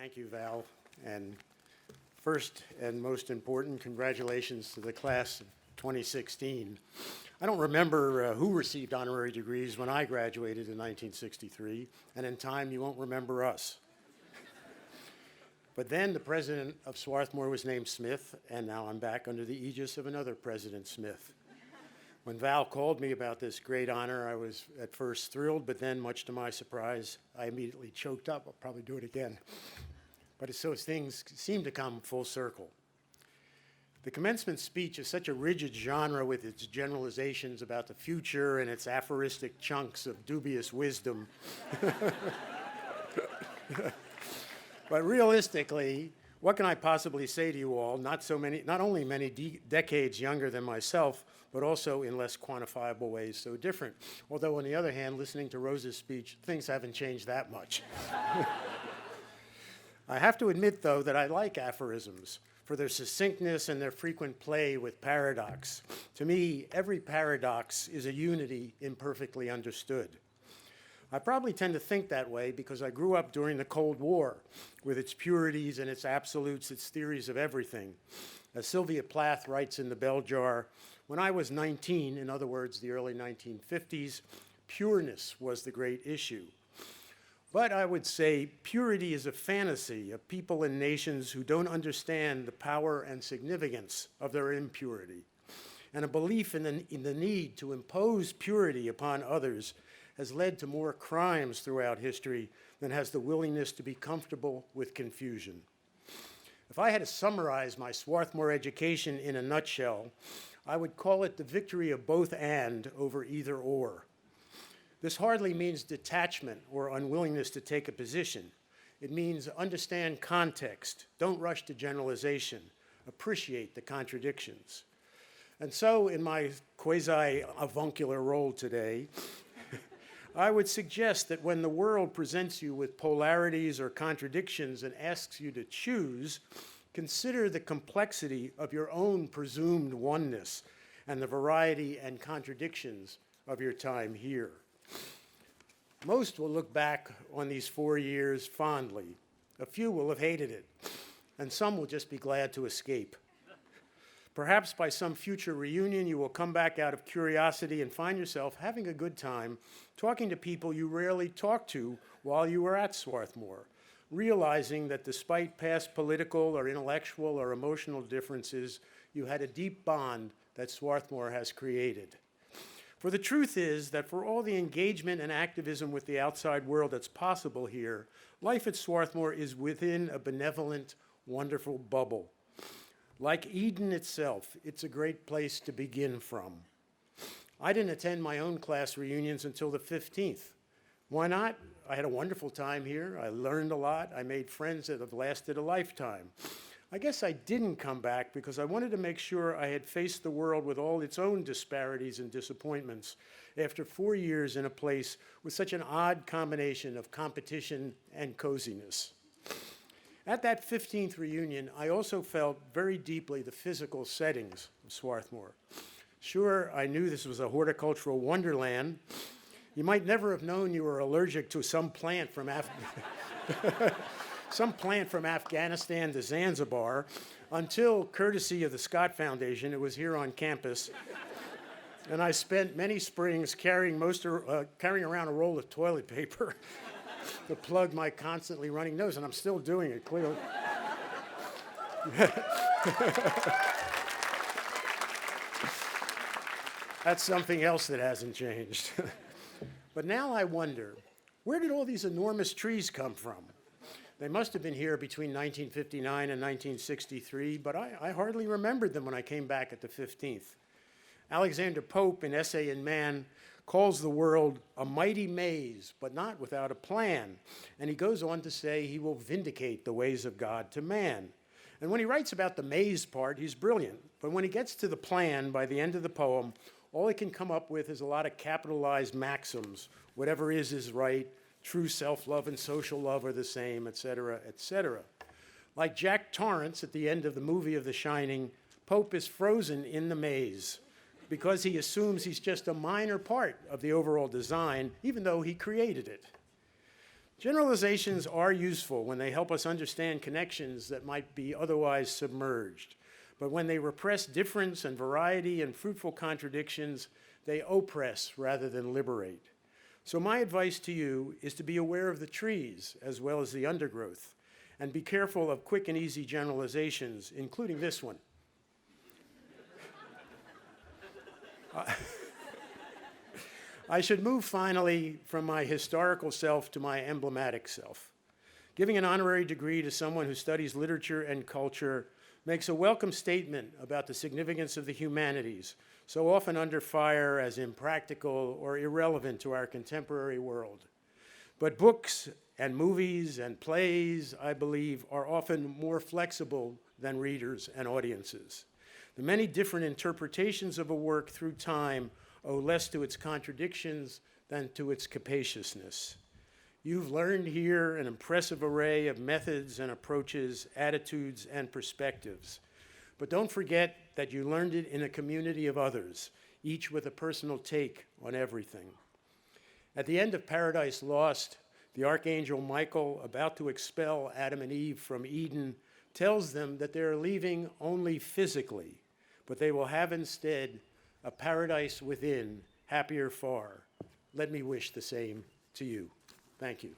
Thank you, Val. And first and most important, congratulations to the class of 2016. I don't remember who received honorary degrees when I graduated in 1963, and in time you won't remember us. But then the president of Swarthmore was named Smith, and now I'm back under the aegis of another President Smith. When Val called me about this great honor, I was at first thrilled, but then, much to my surprise, I immediately choked up. I'll probably do it again. But so things seem to come full circle. The commencement speech is such a rigid genre with its generalizations about the future and its aphoristic chunks of dubious wisdom. But realistically, what can I possibly say to you all, not only many decades younger than myself, but also in less quantifiable ways so different. Although, on the other hand, listening to Rose's speech, things haven't changed that much. I have to admit, though, that I like aphorisms for their succinctness and their frequent play with paradox. To me, every paradox is a unity imperfectly understood. I probably tend to think that way because I grew up during the Cold War with its purities and its absolutes, its theories of everything. As Sylvia Plath writes in The Bell Jar, when I was 19, in other words, the early 1950s, pureness was the great issue. But I would say purity is a fantasy of people and nations who don't understand the power and significance of their impurity. And a belief in the need to impose purity upon others has led to more crimes throughout history than has the willingness to be comfortable with confusion. If I had to summarize my Swarthmore education in a nutshell, I would call it the victory of both and over either or. This hardly means detachment or unwillingness to take a position. It means understand context, don't rush to generalization, appreciate the contradictions. And so, in my quasi-avuncular role today, I would suggest that when the world presents you with polarities or contradictions and asks you to choose, consider the complexity of your own presumed oneness and the variety and contradictions of your time here. Most will look back on these 4 years fondly. A few will have hated it, and some will just be glad to escape. Perhaps by some future reunion, you will come back out of curiosity and find yourself having a good time talking to people you rarely talked to while you were at Swarthmore, realizing that despite past political or intellectual or emotional differences, you had a deep bond that Swarthmore has created. For the truth is that for all the engagement and activism with the outside world that's possible here, life at Swarthmore is within a benevolent, wonderful bubble. Like Eden itself, it's a great place to begin from. I didn't attend my own class reunions until the 15th. Why not? I had a wonderful time here. I learned a lot. I made friends that have lasted a lifetime. I guess I didn't come back because I wanted to make sure I had faced the world with all its own disparities and disappointments after 4 years in a place with such an odd combination of competition and coziness. At that 15th reunion, I also felt very deeply the physical settings of Swarthmore. Sure, I knew this was a horticultural wonderland. You might never have known you were allergic to some plant from Afghanistan to Zanzibar until, courtesy of the Scott Foundation, it was here on campus. And I spent many springs carrying around a roll of toilet paper to plug my constantly running nose, and I'm still doing it, clearly. That's something else that hasn't changed. But now I wonder, where did all these enormous trees come from? They must have been here between 1959 and 1963, but I hardly remembered them when I came back at the 15th. Alexander Pope, in Essay in Man, calls the world a mighty maze, but not without a plan. And he goes on to say he will vindicate the ways of God to man. And when he writes about the maze part, he's brilliant. But when he gets to the plan, by the end of the poem, all he can come up with is a lot of capitalized maxims. Whatever is right. True self-love and social love are the same, etc., etc. Like Jack Torrance at the end of the movie of The Shining, Pope is frozen in the maze because he assumes he's just a minor part of the overall design, even though he created it. Generalizations are useful when they help us understand connections that might be otherwise submerged. But when they repress difference and variety and fruitful contradictions, they oppress rather than liberate. So my advice to you is to be aware of the trees as well as the undergrowth, and be careful of quick and easy generalizations, including this one. I should move finally from my historical self to my emblematic self. Giving an honorary degree to someone who studies literature and culture makes a welcome statement about the significance of the humanities, so often under fire as impractical or irrelevant to our contemporary world. But books and movies and plays, I believe, are often more flexible than readers and audiences. The many different interpretations of a work through time owe less to its contradictions than to its capaciousness. You've learned here an impressive array of methods and approaches, attitudes and perspectives. But don't forget that you learned it in a community of others, each with a personal take on everything. At the end of Paradise Lost, the Archangel Michael, about to expel Adam and Eve from Eden, tells them that they are leaving only physically, but they will have instead a paradise within, happier far. Let me wish the same to you. Thank you.